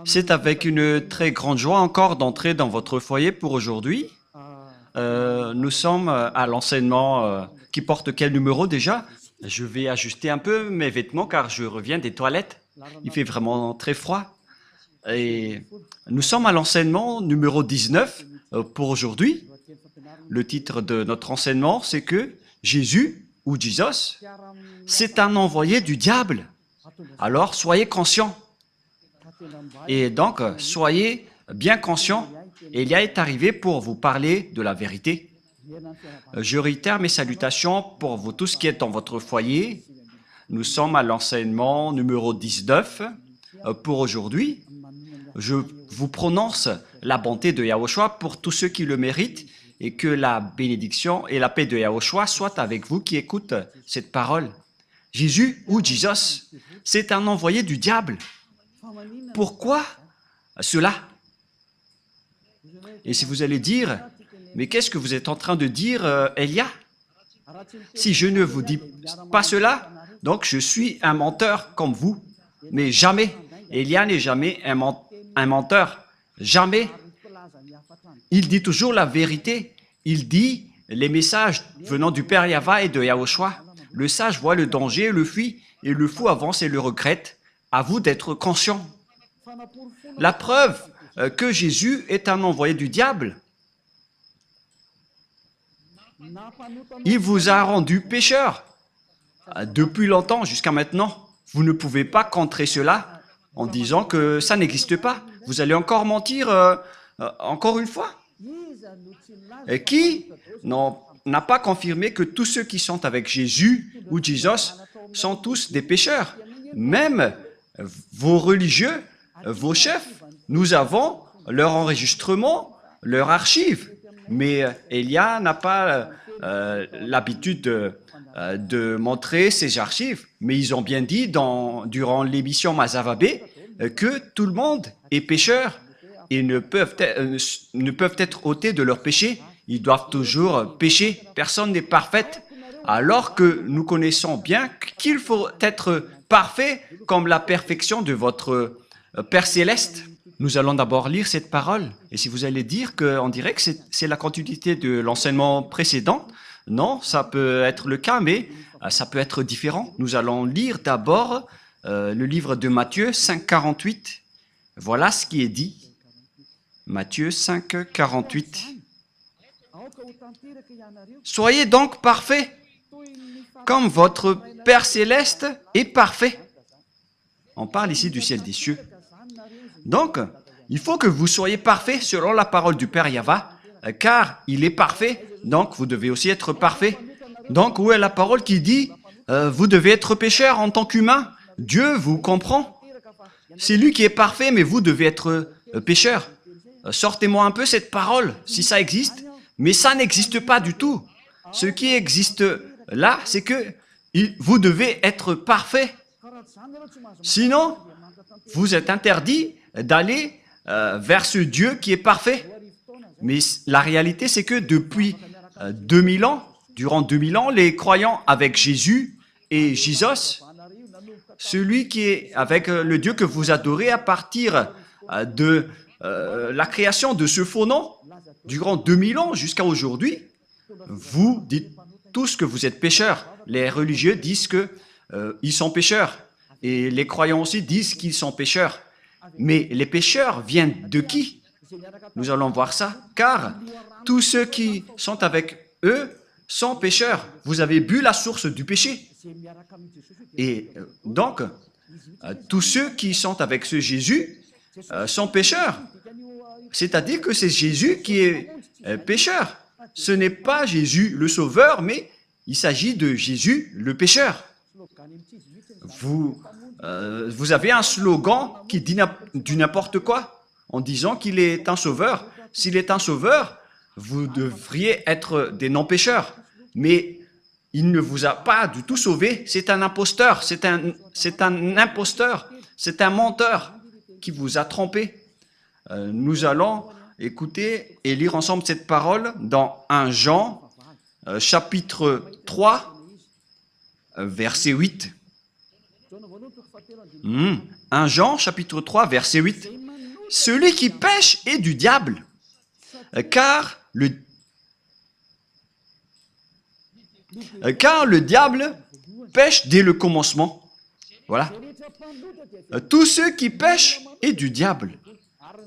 C'est avec une très grande joie encore d'entrer dans votre foyer pour aujourd'hui. Nous sommes à l'enseignement qui porte quel numéro déjà? Je vais ajuster un peu mes vêtements car je reviens des toilettes. Il fait vraiment très froid. Et nous sommes à l'enseignement numéro 19 pour aujourd'hui. Le titre de notre enseignement, c'est que Jésus, ou Jesus, c'est un envoyé du diable. Alors, soyez conscients. Et donc, soyez bien conscients. Elia est arrivé pour vous parler de la vérité. Je réitère mes salutations pour vous tous qui êtes dans votre foyer. Nous sommes à l'enseignement numéro 19 pour aujourd'hui. Je vous prononce la bonté de Yahushua pour tous ceux qui le méritent et que la bénédiction et la paix de Yahushua soient avec vous qui écoutent cette parole. Jésus ou Jesus, c'est un envoyé du diable. Pourquoi cela? Et si vous allez dire, mais qu'est-ce que vous êtes en train de dire, Elia? Si je ne vous dis pas cela, donc je suis un menteur comme vous. Mais jamais, Elia n'est jamais un menteur. Jamais. Il dit toujours la vérité. Il dit les messages venant du Père Yahva et de Yahushua. Le sage voit le danger, le fuit, et le fou avance et le regrette. À vous d'être conscient. La preuve que Jésus est un envoyé du diable. Il vous a rendu pécheur. Depuis longtemps jusqu'à maintenant, vous ne pouvez pas contrer cela en disant que ça n'existe pas. Vous allez encore mentir encore une fois. Et qui n'a pas confirmé que tous ceux qui sont avec Jésus ou Jesus sont tous des pécheurs? Même vos religieux, vos chefs, nous avons leur enregistrement, leur archive. Mais Elia n'a pas l'habitude de montrer ses archives. Mais ils ont bien dit durant l'émission Mazavabé que tout le monde est pécheur et ne peuvent être ôtés de leur péché. Ils doivent toujours pécher. Personne n'est parfait. Alors que nous connaissons bien qu'il faut être parfait comme la perfection de votre Père Céleste. Nous allons d'abord lire cette parole. Et si vous allez dire qu'on dirait que c'est la continuité de l'enseignement précédent, non, ça peut être le cas, mais ça peut être différent. Nous allons lire d'abord le livre de Matthieu 5, 48. Voilà ce qui est dit. Matthieu 5, 48. Soyez donc parfaits, comme votre Père Céleste est parfait. On parle ici du ciel des cieux. Donc, il faut que vous soyez parfaits selon la parole du Père Yahva, car il est parfait, donc vous devez aussi être parfait. Donc, où est la parole qui dit vous devez être pécheur en tant qu'humain? Dieu vous comprend. C'est lui qui est parfait, mais vous devez être pécheur. Sortez-moi un peu cette parole, si ça existe. Mais ça n'existe pas du tout. Ce qui existe là, c'est que vous devez être parfait. Sinon, vous êtes interdit d'aller vers ce Dieu qui est parfait. Mais la réalité, c'est que depuis 2000 ans, durant 2000 ans, les croyants avec Jésus et Jesus, celui qui est avec le Dieu que vous adorez à partir de la création de ce faux nom, durant 2000 ans jusqu'à aujourd'hui, vous dites tous que vous êtes pécheurs. Les religieux disent qu'ils sont pécheurs. Et les croyants aussi disent qu'ils sont pécheurs. Mais les pécheurs viennent de qui? Nous allons voir ça. Car tous ceux qui sont avec eux sont pécheurs. Vous avez bu la source du péché. Et donc, tous ceux qui sont avec ce Jésus sont pécheurs. C'est-à-dire que c'est Jésus qui est pécheur. Ce n'est pas Jésus le sauveur, mais il s'agit de Jésus le pécheur. Vous avez un slogan qui dit du n'importe quoi en disant qu'il est un sauveur. S'il est un sauveur, vous devriez être des non-pécheurs. Mais il ne vous a pas du tout sauvé. C'est un imposteur. C'est un imposteur. C'est un menteur qui vous a trompé. Nous allons écouter et lire ensemble cette parole dans 1 Jean, chapitre 3, verset 8. 1 Jean, chapitre 3, verset 8. celui qui pêche est du diable, car le diable pêche dès le commencement. Voilà. Tous ceux qui pêchent est du diable.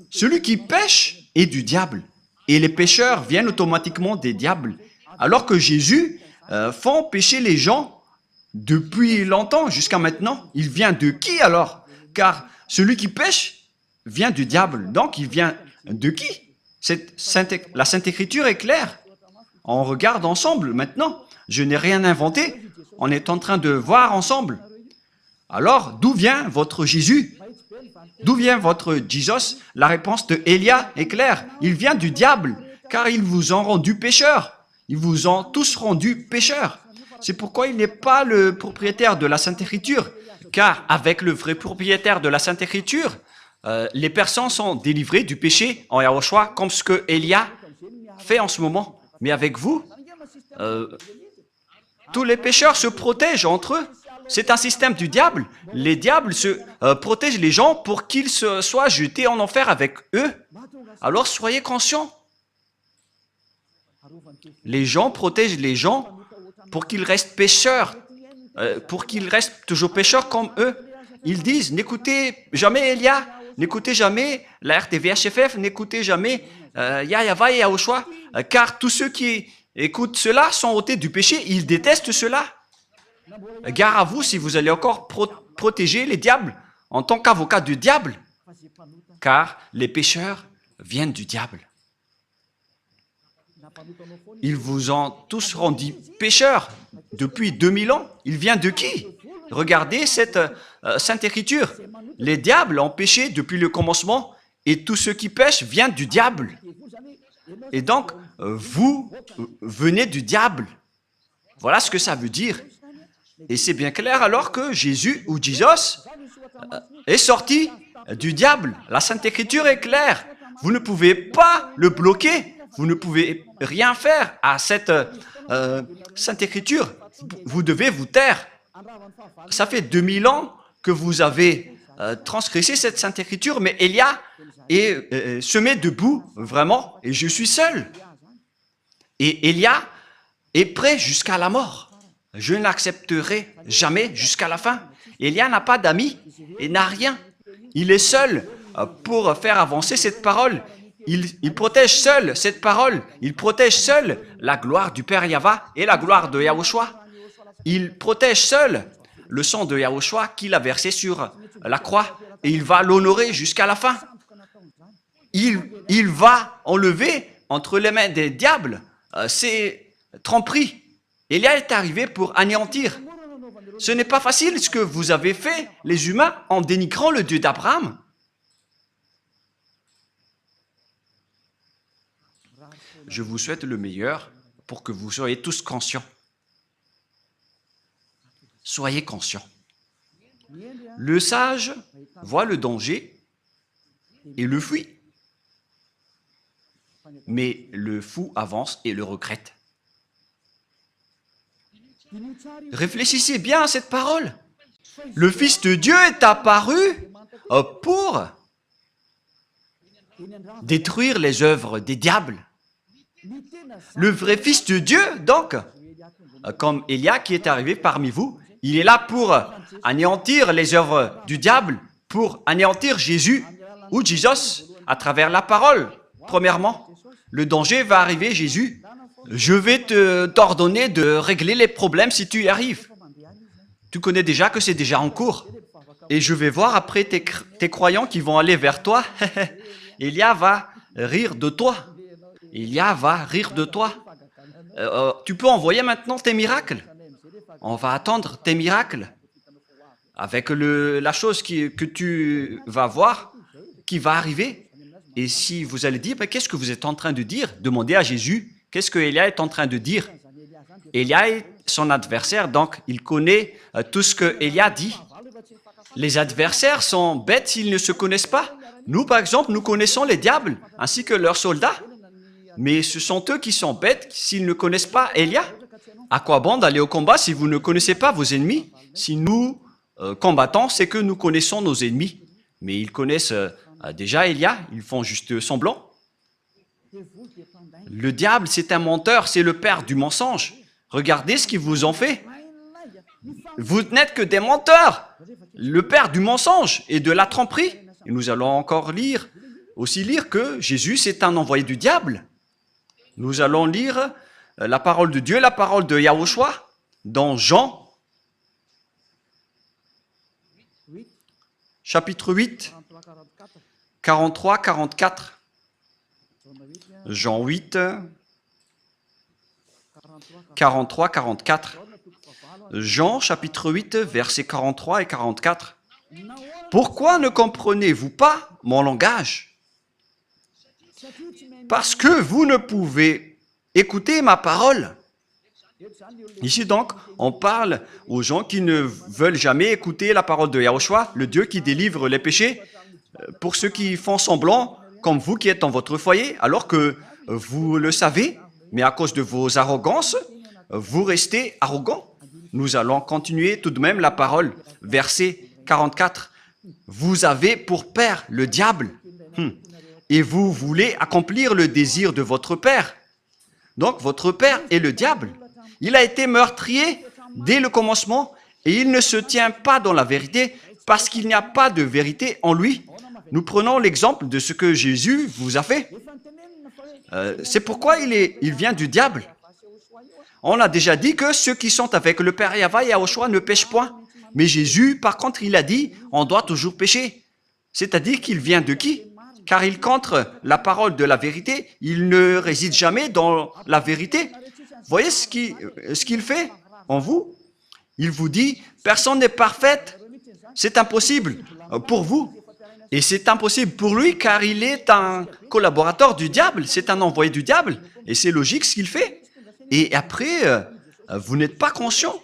Celui qui pêche est du diable. Et les pécheurs viennent automatiquement des diables. Alors que Jésus fait pécher les gens depuis longtemps, jusqu'à maintenant. Il vient de qui alors? Car celui qui pêche vient du diable. Donc il vient de qui? La Sainte Écriture est claire. On regarde ensemble maintenant. Je n'ai rien inventé. On est en train de voir ensemble. Alors, d'où vient votre Jésus? D'où vient votre Jesus? La réponse de Élia est claire. Il vient du diable, car ils vous ont rendu pécheurs. Ils vous ont tous rendus pécheurs. C'est pourquoi il n'est pas le propriétaire de la Sainte Écriture, car avec le vrai propriétaire de la Sainte Écriture, les personnes sont délivrées du péché en Yahushua, comme ce que Élia fait en ce moment. Mais avec vous, tous les pécheurs se protègent entre eux. C'est un système du diable. Les diables protègent les gens pour qu'ils soient jetés en enfer avec eux. Alors soyez conscients. Les gens protègent les gens pour qu'ils restent pécheurs, pour qu'ils restent toujours pécheurs comme eux. Ils disent, n'écoutez jamais Elia, n'écoutez jamais la RTVHFF, n'écoutez jamais Yahya et Yahushua, car tous ceux qui écoutent cela sont ôtés du péché, ils détestent cela. Gare à vous si vous allez encore protéger les diables en tant qu'avocat du diable, car les pécheurs viennent du diable. Ils vous ont tous rendus pécheurs depuis 2000 ans. Il vient de qui? Regardez cette Sainte Écriture. Les diables ont péché depuis le commencement et tous ceux qui pêchent viennent du diable. Et donc, vous venez du diable. Voilà ce que ça veut dire. Et c'est bien clair alors que Jésus ou Jesus est sorti du diable. La Sainte Écriture est claire. Vous ne pouvez pas le bloquer. Vous ne pouvez rien faire à cette Sainte Écriture. Vous devez vous taire. Ça fait 2000 ans que vous avez transgressé cette Sainte Écriture, mais Élia se met debout, vraiment, et je suis seul. Et Élia est prêt jusqu'à la mort. Je ne l'accepterai jamais jusqu'à la fin. Élia n'a pas d'amis et n'a rien. Il est seul pour faire avancer cette parole. Il protège seul cette parole. Il protège seul la gloire du Père Yahva et la gloire de Yahushua. Il protège seul le sang de Yahushua qu'il a versé sur la croix et il va l'honorer jusqu'à la fin. Il va enlever entre les mains des diables ces tromperies. Élia est arrivé pour anéantir. Ce n'est pas facile ce que vous avez fait, les humains, en dénigrant le Dieu d'Abraham. Je vous souhaite le meilleur pour que vous soyez tous conscients. Soyez conscients. Le sage voit le danger et le fuit. Mais le fou avance et le regrette. Réfléchissez bien à cette parole. Le Fils de Dieu est apparu pour détruire les œuvres des diables. Le vrai Fils de Dieu, donc, comme Élia qui est arrivé parmi vous, il est là pour anéantir les œuvres du diable, pour anéantir Jésus ou Jesus à travers la parole. Premièrement, le danger va arriver, Jésus. Je vais t'ordonner de régler les problèmes si tu y arrives. Tu connais déjà que c'est déjà en cours. Et je vais voir après tes croyants qui vont aller vers toi. Élia va rire de toi. Élia va rire de toi. Tu peux envoyer maintenant tes miracles. On va attendre tes miracles. Avec la chose que tu vas voir, qui va arriver. Et si vous allez dire, qu'est-ce que vous êtes en train de dire? Demandez à Jésus. Qu'est-ce que Élia est en train de dire? Élia est son adversaire, donc il connaît tout ce que Élia dit. Les adversaires sont bêtes s'ils ne se connaissent pas. Nous, par exemple, nous connaissons les diables ainsi que leurs soldats. Mais ce sont eux qui sont bêtes s'ils ne connaissent pas Élia. À quoi bon d'aller au combat si vous ne connaissez pas vos ennemis? Si nous combattons, c'est que nous connaissons nos ennemis. Mais ils connaissent Déjà, ils font juste semblant. Le diable, c'est un menteur, c'est le père du mensonge. Regardez ce qu'ils vous ont fait. Vous n'êtes que des menteurs, le père du mensonge et de la tromperie. Et nous allons encore aussi lire que Jésus, c'est un envoyé du diable. Nous allons lire la parole de Dieu, la parole de Yahushua, dans Jean, chapitre 8, 43-44. Jean 8, 43-44. Jean, chapitre 8, versets 43 et 44. Pourquoi ne comprenez-vous pas mon langage? Parce que vous ne pouvez écouter ma parole. Ici donc, on parle aux gens qui ne veulent jamais écouter la parole de Yahushua, le Dieu qui délivre les péchés, pour ceux qui font semblant, comme vous qui êtes dans votre foyer, alors que vous le savez, mais à cause de vos arrogances, vous restez arrogants. Nous allons continuer tout de même la parole. Verset 44. Vous avez pour père le diable, et vous voulez accomplir le désir de votre père. Donc, votre père est le diable. Il a été meurtrier dès le commencement, et il ne se tient pas dans la vérité, parce qu'il n'y a pas de vérité en lui. Nous prenons l'exemple de ce que Jésus vous a fait. C'est pourquoi il vient du diable. On a déjà dit que ceux qui sont avec le Père Yahva et Yahushua ne pêchent point. Mais Jésus, par contre, il a dit, on doit toujours pécher. C'est-à-dire qu'il vient de qui? Car il contre la parole de la vérité. Il ne réside jamais dans la vérité. Voyez ce qu'il fait en vous? Il vous dit, personne n'est parfaite. C'est impossible pour vous. Et c'est impossible pour lui car il est un collaborateur du diable. C'est un envoyé du diable. Et c'est logique ce qu'il fait. Et après, vous n'êtes pas conscient.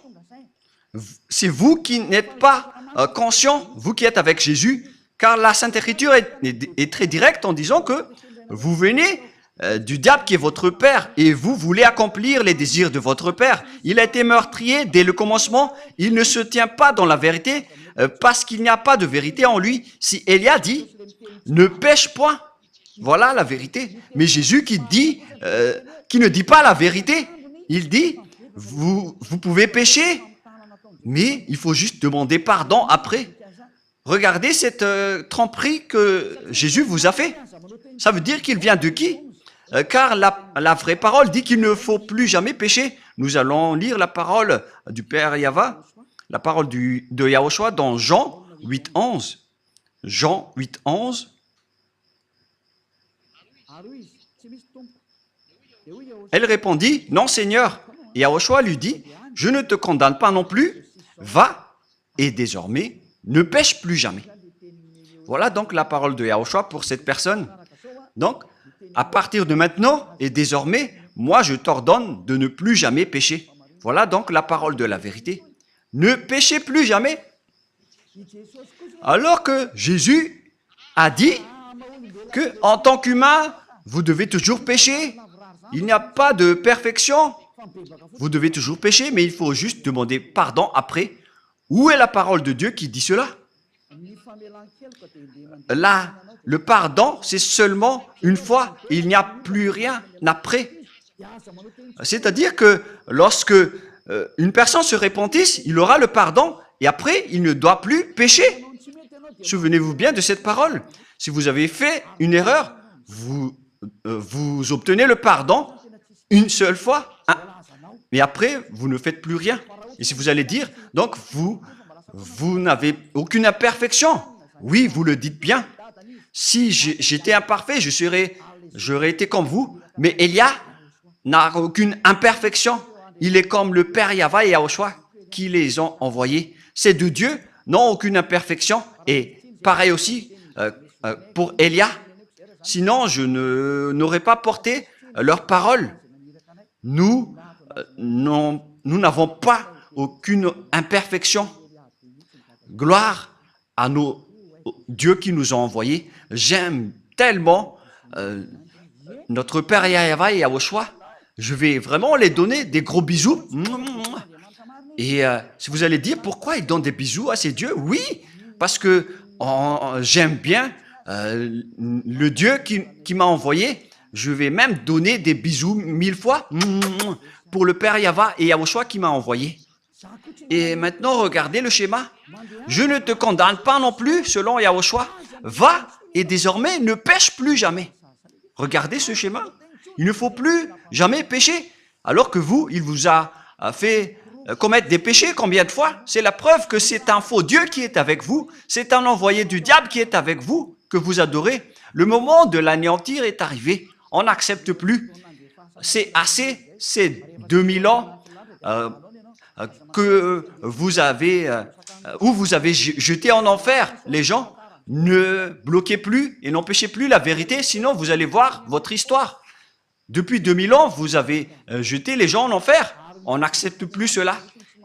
C'est vous qui n'êtes pas conscient, vous qui êtes avec Jésus, car la Sainte Écriture est très directe en disant que vous venez du diable qui est votre père et vous voulez accomplir les désirs de votre père. Il a été meurtrier dès le commencement, il ne se tient pas dans la vérité parce qu'il n'y a pas de vérité en lui. Si Élia dit « ne pêche point », voilà la vérité. Mais Jésus qui ne dit pas la vérité, il dit « vous pouvez pécher ». Mais il faut juste demander pardon après. Regardez cette tromperie que Jésus vous a fait. Ça veut dire qu'il vient de qui? Car la vraie parole dit qu'il ne faut plus jamais pécher. Nous allons lire la parole du Père Yahva, la parole de Yahushua dans Jean 8, 11. Jean 8, 11. Elle répondit, « Non, Seigneur. » Et Yahushua lui dit, « Je ne te condamne pas non plus. Va et désormais, ne pêche plus jamais. » Voilà donc la parole de Yahushua pour cette personne. Donc, à partir de maintenant et désormais, moi je t'ordonne de ne plus jamais pécher. Voilà donc la parole de la vérité. Ne péchez plus jamais. Alors que Jésus a dit que en tant qu'humain, vous devez toujours pécher. Il n'y a pas de perfection. Vous devez toujours pécher, mais il faut juste demander pardon après. Où est la parole de Dieu qui dit cela? Là, le pardon, c'est seulement une fois. Il n'y a plus rien après. C'est-à-dire que lorsque une personne se repentisse, il aura le pardon et après, il ne doit plus pécher. Souvenez-vous bien de cette parole. Si vous avez fait une erreur, vous obtenez le pardon une seule fois. Mais après, vous ne faites plus rien. Et si vous allez dire, donc vous n'avez aucune imperfection. Oui, vous le dites bien. Si j'étais imparfait, j'aurais été comme vous. Mais Élia n'a aucune imperfection. Il est comme le Père Yahva et Yahushua qui les ont envoyés. Ces deux dieux n'ont aucune imperfection. Et pareil aussi pour Élia. Sinon, je n'aurais pas porté leur parole. Nous n'avons pas aucune imperfection. Gloire à nos dieux qui nous ont envoyés. J'aime tellement notre Père Yahva et Yahushua. Je vais vraiment les donner des gros bisous. Et si vous allez dire pourquoi ils donnent des bisous à ces dieux, oui, parce que j'aime bien le Dieu qui m'a envoyé, je vais même donner des bisous 1000 fois pour le Père Yahva et Yahushua qui m'a envoyé. Et maintenant, regardez le schéma. Je ne te condamne pas non plus, selon Yahushua. Va et désormais ne pêche plus jamais. Regardez ce schéma. Il ne faut plus jamais pécher. Alors que vous, il vous a fait commettre des péchés combien de fois? C'est la preuve que c'est un faux Dieu qui est avec vous. C'est un envoyé du diable qui est avec vous, que vous adorez. Le moment de l'anéantir est arrivé. On n'accepte plus. C'est assez, c'est 2000 ans que vous avez, où vous avez jeté en enfer les gens. Ne bloquez plus et n'empêchez plus la vérité, sinon vous allez voir votre histoire. Depuis 2000 ans, vous avez jeté les gens en enfer. On n'accepte plus cela.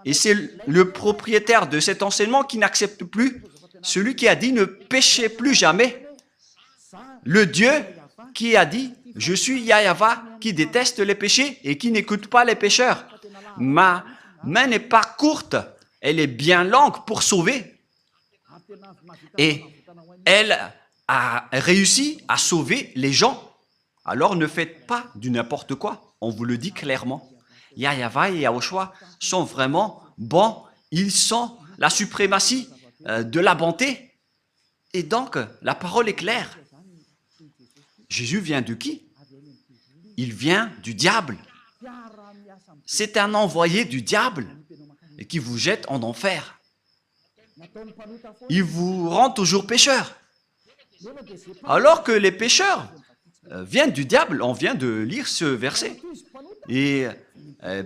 Et c'est le propriétaire de cet enseignement qui n'accepte plus. Celui qui a dit ne péchez plus jamais. Le Dieu qui a dit « Je suis Yahva qui déteste les péchés et qui n'écoute pas les pécheurs. Ma main n'est pas courte, elle est bien longue pour sauver. » Et elle a réussi à sauver les gens. Alors ne faites pas du n'importe quoi. On vous le dit clairement. Yahva et Yahushua sont vraiment bons. Ils sont la suprématie de la bonté. Et donc, la parole est claire. Jésus vient de qui? Il vient du diable. C'est un envoyé du diable qui vous jette en enfer. Il vous rend toujours pécheur. Alors que les pécheurs viennent du diable, on vient de lire ce verset. Et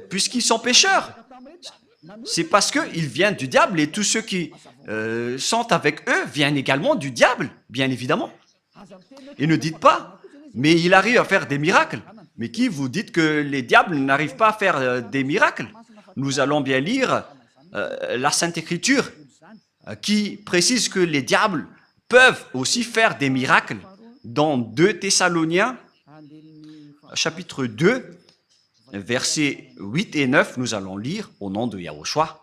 puisqu'ils sont pécheurs, c'est parce qu'ils viennent du diable et tous ceux qui sont avec eux viennent également du diable, bien évidemment. Et ne dites pas, mais il arrive à faire des miracles. Mais qui vous dites que les diables n'arrivent pas à faire des miracles? Nous allons bien lire la Sainte Écriture qui précise que les diables peuvent aussi faire des miracles. Dans 2 Thessaloniens, chapitre 2, versets 8 et 9, nous allons lire au nom de Yahushua.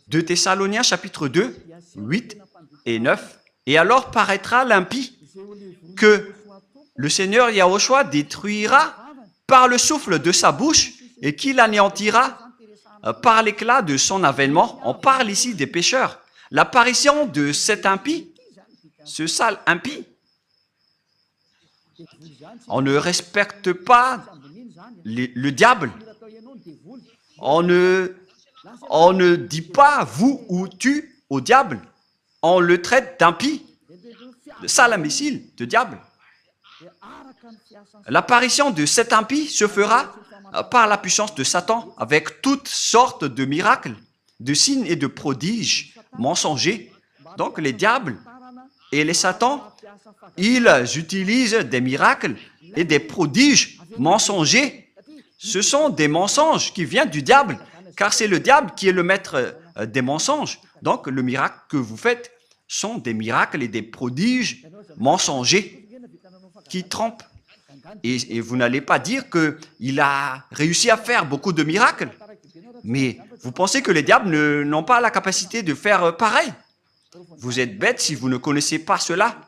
2 Thessaloniens, chapitre 2, 8 et 9. Et alors paraîtra l'impie que le Seigneur Yahushua détruira par le souffle de sa bouche et qu'il anéantira par l'éclat de son avènement. On parle ici des pécheurs. L'apparition de cet impie, ce sale impie, on ne respecte pas le diable. On ne dit pas vous ou tu au diable. On le traite d'impie, de sale imbécile, de diable. L'apparition de cet impie se fera par la puissance de Satan avec toutes sortes de miracles, de signes et de prodiges mensongers. Donc les diables et les satans, ils utilisent des miracles et des prodiges mensongers. Ce sont des mensonges qui viennent du diable, car c'est le diable qui est le maître des mensonges. Donc le miracle que vous faites sont des miracles et des prodiges mensongers qui trompent. Et vous n'allez pas dire qu'il a réussi à faire beaucoup de miracles. Mais vous pensez que les diables n'ont pas la capacité de faire pareil? Vous êtes bête si vous ne connaissez pas cela.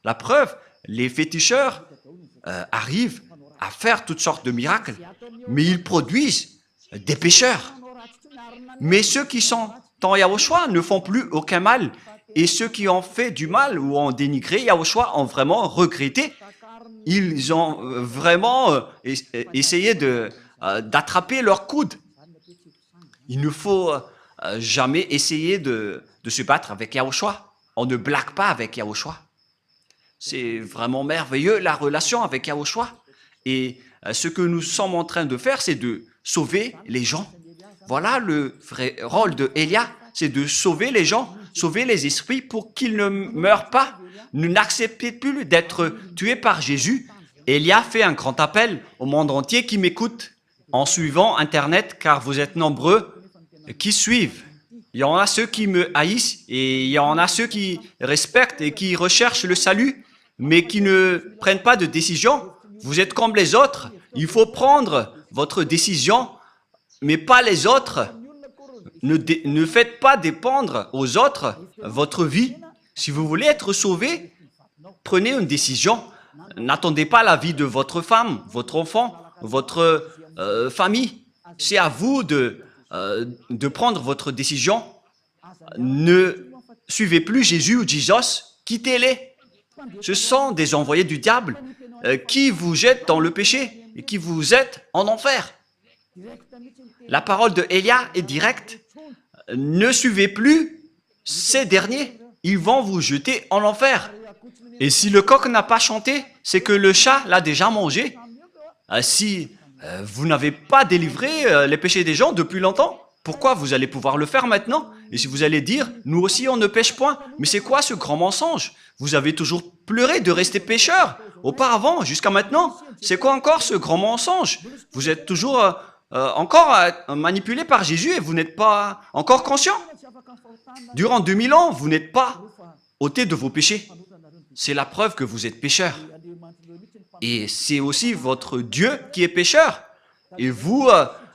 La preuve, les féticheurs arrivent à faire toutes sortes de miracles, mais ils produisent des pécheurs. Mais ceux qui sont en Yahushua ne font plus aucun mal. Et ceux qui ont fait du mal ou ont dénigré Yahushua ont vraiment regretté. Ils ont vraiment essayé d'attraper leur coude. Il ne faut jamais essayer de se battre avec Yahushua. On ne blague pas avec Yahushua. C'est vraiment merveilleux la relation avec Yahushua. Et ce que nous sommes en train de faire, c'est de sauver les gens. Voilà le vrai rôle de Élia, c'est de sauver les gens, sauver les esprits pour qu'ils ne meurent pas. Ne n'acceptez plus d'être tués par Jésus. Élia fait un grand appel au monde entier qui m'écoute en suivant Internet, car vous êtes nombreux qui suivent. Il y en a ceux qui me haïssent et il y en a ceux qui respectent et qui recherchent le salut, mais qui ne prennent pas de décision. Vous êtes comme les autres. Il faut prendre votre décision, mais pas les autres. Ne faites pas dépendre aux autres votre vie. Si vous voulez être sauvé, prenez une décision. N'attendez pas l'avis de votre femme, votre enfant, votre famille. C'est à vous de prendre votre décision. Ne suivez plus Jésus ou Jesus, quittez-les. Ce sont des envoyés du diable qui vous jettent dans le péché et qui vous jettent en enfer. La parole de Élia est directe. Ne suivez plus ces derniers. Ils vont vous jeter en enfer. Et si le coq n'a pas chanté, c'est que le chat l'a déjà mangé. Si vous n'avez pas délivré les péchés des gens depuis longtemps, pourquoi vous allez pouvoir le faire maintenant? Et si vous allez dire, nous aussi on ne pêche point, mais c'est quoi ce grand mensonge? Vous avez toujours pleuré de rester pécheur auparavant, jusqu'à maintenant. C'est quoi encore ce grand mensonge? Vous êtes toujours encore manipulé par Jésus et vous n'êtes pas encore conscient. Durant 2000 ans, vous n'êtes pas ôté de vos péchés. C'est la preuve que vous êtes pécheur. Et c'est aussi votre Dieu qui est pécheur. Et vous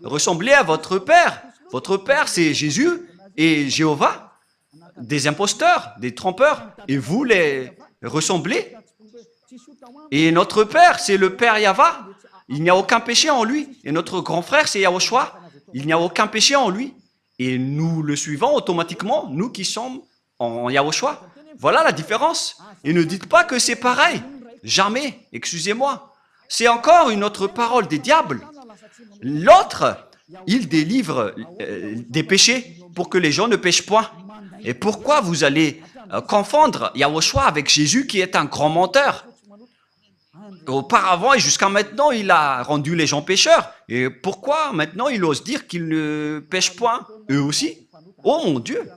ressemblez à votre Père. Votre Père, c'est Jésus et Jéhovah, des imposteurs, des trompeurs. Et vous les ressemblez. Et notre Père, c'est le Père Yahva. Il n'y a aucun péché en lui. Et notre grand frère, c'est Yahushua. Il n'y a aucun péché en lui. Et nous le suivons automatiquement, nous qui sommes en Yahushua. Voilà la différence. Et ne dites pas que c'est pareil. Jamais. Excusez-moi. C'est encore une autre parole des diables. L'autre, il délivre des péchés pour que les gens ne pêchent point. Et pourquoi vous allez confondre Yahushua avec Jésus qui est un grand menteur? Auparavant et jusqu'à maintenant, il a rendu les gens pécheurs. Et pourquoi maintenant il ose dire qu'ils ne pêchent point? Eux aussi? Oh mon Dieu!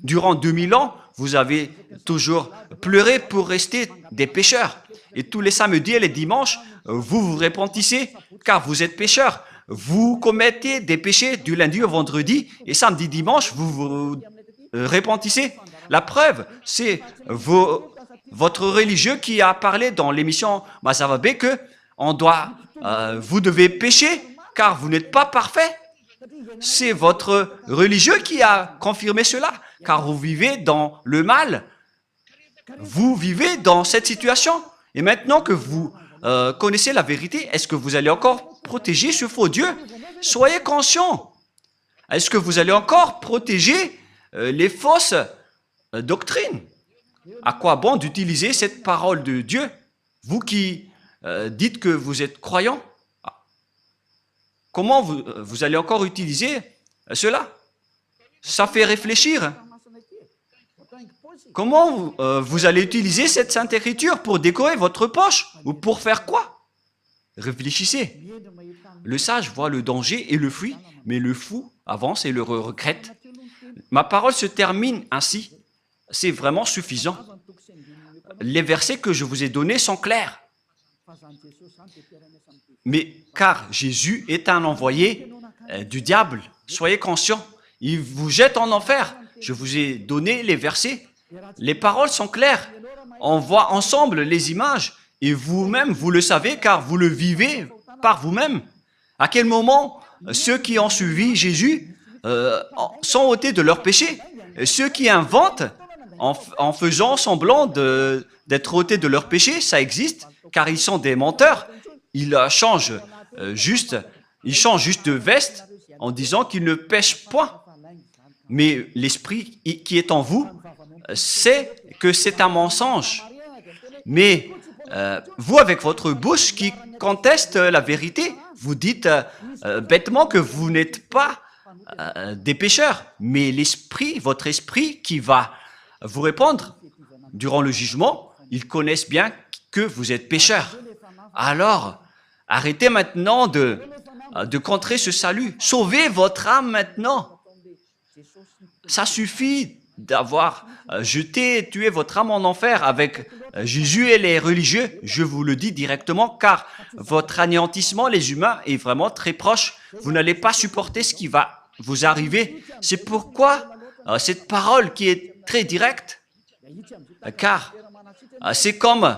Durant 2000 ans, vous avez toujours pleuré pour rester des pécheurs. Et tous les samedis et les dimanches, vous vous repentissez car vous êtes pécheurs. Vous commettez des péchés du lundi au vendredi et samedi, dimanche, vous vous repentissez. La preuve, c'est votre religieux qui a parlé dans l'émission Masavabé que vous devez pécher car vous n'êtes pas parfait. C'est votre religieux qui a confirmé cela, car vous vivez dans le mal. Vous vivez dans cette situation. Et maintenant que vous connaissez la vérité, est-ce que vous allez encore protéger ce faux Dieu? Soyez conscient. Est-ce que vous allez encore protéger les fausses doctrines? À quoi bon d'utiliser cette parole de Dieu? Vous qui dites que vous êtes croyant, comment vous allez encore utiliser cela? Ça fait réfléchir. Comment vous allez utiliser cette Sainte Écriture pour décorer votre poche? Ou pour faire quoi? Réfléchissez. Le sage voit le danger et le fuit, mais le fou avance et le regrette. Ma parole se termine ainsi. C'est vraiment suffisant. Les versets que je vous ai donnés sont clairs. Mais car Jésus est un envoyé du diable, soyez conscients. Il vous jette en enfer. Je vous ai donné les versets. Les paroles sont claires. On voit ensemble les images. Et vous-même, vous le savez car vous le vivez par vous-même. À quel moment ceux qui ont suivi Jésus sont ôtés de leurs péchés? Ceux qui inventent en faisant semblant d'être ôtés de leurs péchés, ça existe car ils sont des menteurs. Ils changent juste de veste en disant qu'ils ne pêchent point. Mais l'esprit qui est en vous sait que c'est un mensonge. Mais vous, avec votre bouche qui conteste la vérité, vous dites bêtement que vous n'êtes pas des pécheurs. Mais l'esprit, votre esprit qui va vous répondre durant le jugement, ils connaissent bien que vous êtes pécheurs. Alors, arrêtez maintenant de contrer ce salut. Sauvez votre âme maintenant. Ça suffit d'avoir jeté et tué votre âme en enfer avec Jésus et les religieux. Je vous le dis directement, car votre anéantissement, les humains, est vraiment très proche. Vous n'allez pas supporter ce qui va vous arriver. C'est pourquoi cette parole qui est très directe, car c'est comme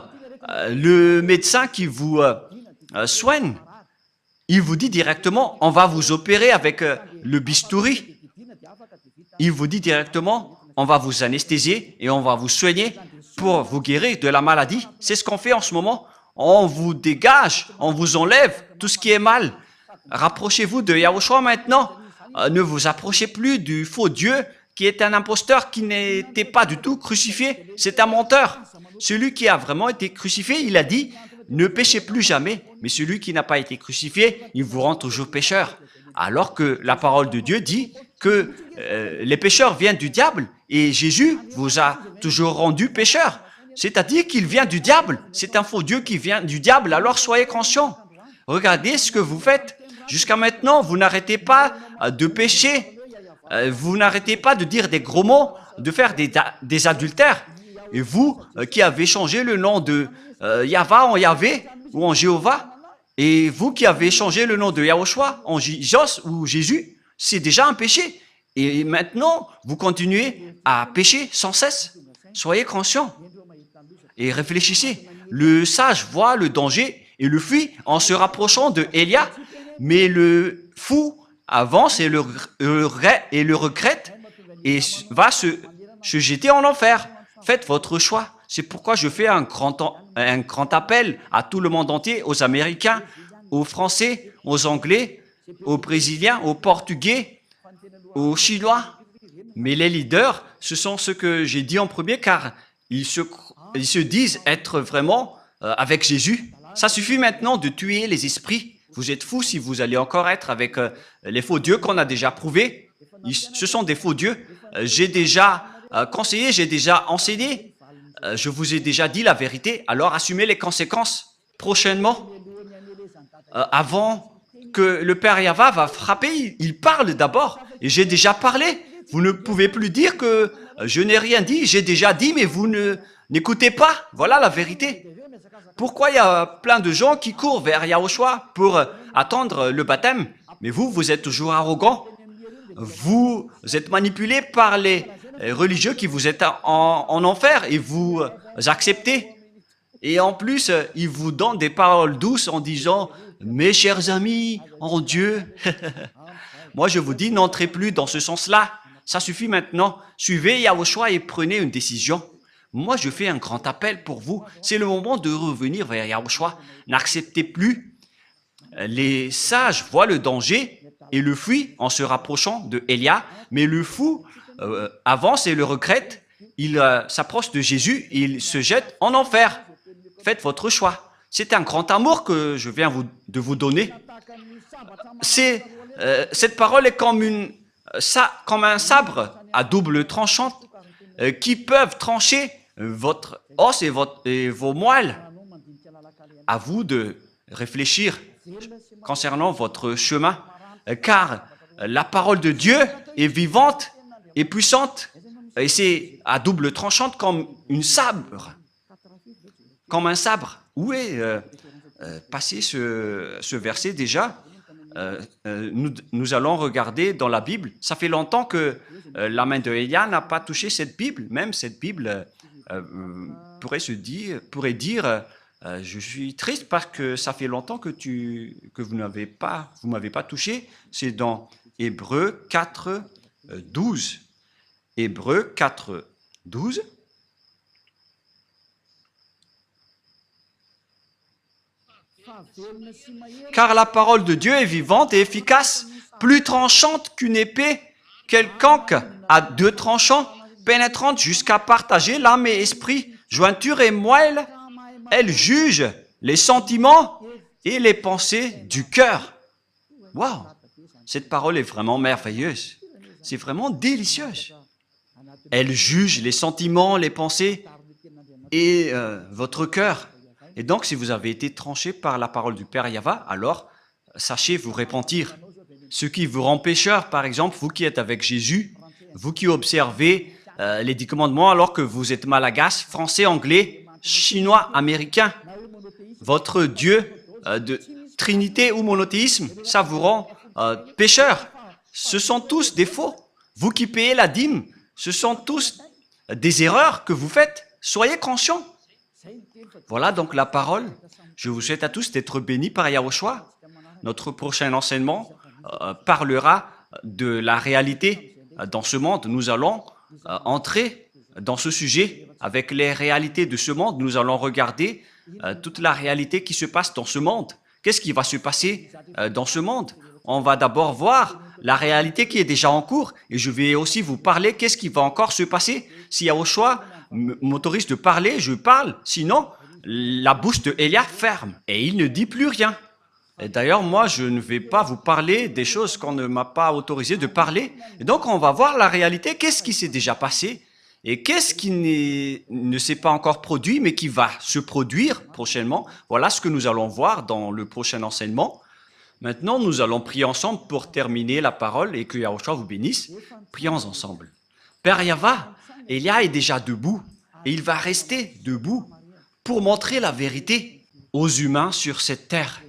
le médecin qui vous soigne. Il vous dit directement, on va vous opérer avec le bistouri. Il vous dit directement, on va vous anesthésier et on va vous soigner pour vous guérir de la maladie. C'est ce qu'on fait en ce moment. On vous dégage, on vous enlève tout ce qui est mal. Rapprochez-vous de Yahushua maintenant. Ne vous approchez plus du faux Dieu qui est un imposteur qui n'était pas du tout crucifié. C'est un menteur. Celui qui a vraiment été crucifié, il a dit, ne péchez plus jamais. Mais celui qui n'a pas été crucifié, il vous rend toujours pécheur. Alors que la parole de Dieu dit que les pécheurs viennent du diable et Jésus vous a toujours rendu pécheur. C'est-à-dire qu'il vient du diable. C'est un faux Dieu qui vient du diable, alors soyez conscients. Regardez ce que vous faites. Jusqu'à maintenant, vous n'arrêtez pas de pécher. Vous n'arrêtez pas de dire des gros mots, de faire des adultères. Et vous qui avez changé le nom de Yahva en Yahvé ou en Jéhovah, et vous qui avez changé le nom de Yahushua en Jos ou Jésus, c'est déjà un péché. Et maintenant, vous continuez à pécher sans cesse. Soyez conscients et réfléchissez. Le sage voit le danger et le fuit en se rapprochant de Élia, mais le fou avance et le regrette et va se jeter en enfer. Faites votre choix. C'est pourquoi je fais un grand appel à tout le monde entier, aux Américains, aux Français, aux Anglais, aux Brésiliens, aux Portugais, aux Chinois. Mais les leaders, ce sont ceux que j'ai dit en premier, car ils se disent être vraiment avec Jésus. Ça suffit maintenant de tuer les esprits. Vous êtes fous si vous allez encore être avec les faux dieux qu'on a déjà prouvés. Ce sont des faux dieux. J'ai déjà conseillé, j'ai déjà enseigné. Je vous ai déjà dit la vérité. Alors assumez les conséquences prochainement. Avant que le Père Yahva va frapper, il parle d'abord. Et j'ai déjà parlé. Vous ne pouvez plus dire que je n'ai rien dit. J'ai déjà dit, mais vous n'écoutez pas. Voilà la vérité. Pourquoi il y a plein de gens qui courent vers Yahushua pour attendre le baptême? Mais vous êtes toujours arrogant. Vous êtes manipulé par les religieux qui vous êtes en enfer et vous acceptez. Et en plus, ils vous donnent des paroles douces en disant « Mes chers amis, en Dieu ». Moi, je vous dis, n'entrez plus dans ce sens-là. Ça suffit maintenant. Suivez Yahushua et prenez une décision. Moi, je fais un grand appel pour vous. C'est le moment de revenir vers Yahushua. N'acceptez plus. Les sages voient le danger et le fuient en se rapprochant de Élia, mais le fou avance et le regrette. Il s'approche de Jésus et il se jette en enfer. Faites votre choix. C'est un grand amour que je viens de vous donner. Cette parole est comme un sabre à double tranchant qui peuvent trancher votre os et vos moelles. À vous de réfléchir concernant votre chemin, car la parole de Dieu est vivante et puissante, et c'est à double tranchante comme un sabre. Où est passé ce verset déjà? Nous allons regarder dans la Bible. Ça fait longtemps que la main de Élia n'a pas touché cette Bible. Même cette Bible pourrait dire je suis triste parce que ça fait longtemps que vous m'avez pas touché. C'est dans Hébreux 4, 12. Hébreux 4, 12. Car la parole de Dieu est vivante et efficace, plus tranchante qu'une épée quelconque à deux tranchants, pénétrante jusqu'à partager l'âme et esprit, jointure et moelle. Elle juge les sentiments et les pensées du cœur. Waouh! Cette parole est vraiment merveilleuse. C'est vraiment délicieuse. Elle juge les sentiments, les pensées et votre cœur. Et donc, si vous avez été tranché par la parole du Père Yahva, alors sachez vous repentir. Ce qui vous rend pécheur, par exemple, vous qui êtes avec Jésus, vous qui observez les 10 commandements alors que vous êtes malagasy, français, anglais, chinois, américain, votre Dieu de Trinité ou monothéisme, ça vous rend pécheur. Ce sont tous des faux. Vous qui payez la dîme, ce sont tous des erreurs que vous faites. Soyez conscients. Voilà donc la parole. Je vous souhaite à tous d'être bénis par Yahushua. Notre prochain enseignement parlera de la réalité. Dans ce monde, nous allons entrer dans ce sujet avec les réalités de ce monde. Nous allons regarder toute la réalité qui se passe dans ce monde. Qu'est-ce qui va se passer dans ce monde? On va d'abord voir la réalité qui est déjà en cours et je vais aussi vous parler qu'est-ce qui va encore se passer. Si Yahushua m'autorise de parler, je parle. Sinon, la bouche de Élia ferme et il ne dit plus rien. Et d'ailleurs, moi, je ne vais pas vous parler des choses qu'on ne m'a pas autorisé de parler. Et donc, on va voir la réalité, qu'est-ce qui s'est déjà passé et qu'est-ce qui ne s'est pas encore produit, mais qui va se produire prochainement. Voilà ce que nous allons voir dans le prochain enseignement. Maintenant, nous allons prier ensemble pour terminer la parole et que Yahushua vous bénisse. Prions ensemble. Père Yahva, Élia est déjà debout et il va rester debout pour montrer la vérité aux humains sur cette terre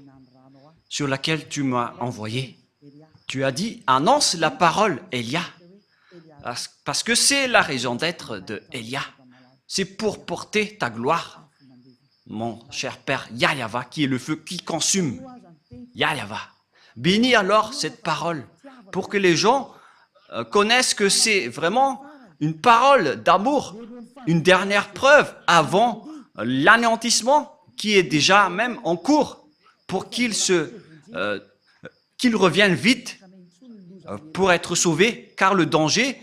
sur laquelle tu m'as envoyé. Tu as dit, annonce la parole, Élia, parce que c'est la raison d'être de Élia. C'est pour porter ta gloire, mon cher Père Yahva, qui est le feu qui consume. Yahva. Bénis alors cette parole pour que les gens connaissent que c'est vraiment une parole d'amour, une dernière preuve avant l'anéantissement qui est déjà même en cours pour qu'ils reviennent vite pour être sauvés, car le danger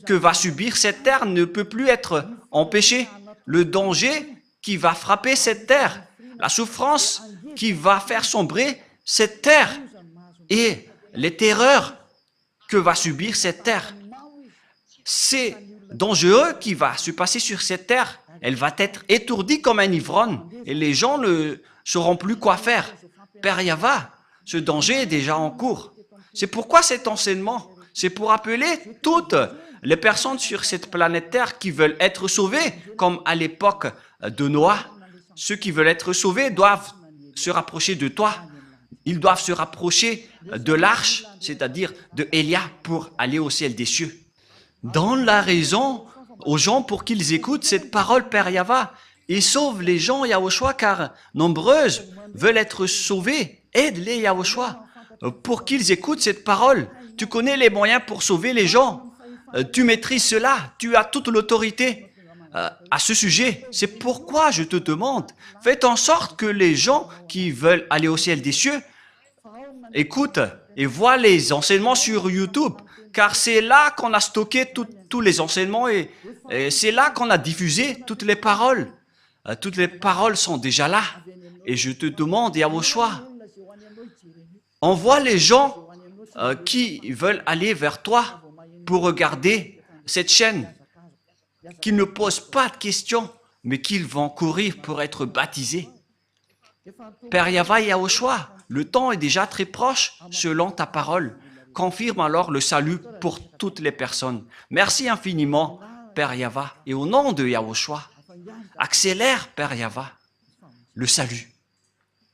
que va subir cette terre ne peut plus être empêché. Le danger qui va frapper cette terre, la souffrance qui va faire sombrer cette terre et les terreurs que va subir cette terre. C'est dangereux qui va se passer sur cette terre. Elle va être étourdie comme un ivrogne et les gens ne sauront plus quoi faire. Père Yahva, ce danger est déjà en cours. C'est pourquoi cet enseignement, c'est pour appeler toutes les personnes sur cette planète Terre qui veulent être sauvées, comme à l'époque de Noah. Ceux qui veulent être sauvés doivent se rapprocher de toi. Ils doivent se rapprocher de l'arche, c'est-à-dire de Élia, pour aller au ciel des cieux. Donne la raison aux gens pour qu'ils écoutent cette parole, Père Yahva, et sauve les gens, Yahushua, car nombreuses veulent être sauvées. Aide-les, Yahushua, pour qu'ils écoutent cette parole. Tu connais les moyens pour sauver les gens. Tu maîtrises cela. Tu as toute l'autorité à ce sujet. C'est pourquoi je te demande, faites en sorte que les gens qui veulent aller au ciel des cieux écoutent et voient les enseignements sur YouTube, car c'est là qu'on a stocké tous les enseignements et c'est là qu'on a diffusé toutes les paroles. Toutes les paroles sont déjà là. Et je te demande, Yahushua, envoie les gens qui veulent aller vers toi pour regarder cette chaîne, qui ne posent pas de questions, mais qu'ils vont courir pour être baptisés. Père Yahva et Yahushua, le temps est déjà très proche selon ta parole. Confirme alors le salut pour toutes les personnes. Merci infiniment, Père Yahva, et au nom de Yahushua, accélère, Père Yahva, le salut.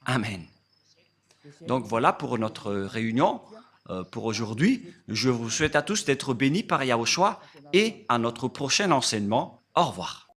Amen. Donc voilà pour notre réunion pour aujourd'hui. Je vous souhaite à tous d'être bénis par Yahushua et à notre prochain enseignement. Au revoir.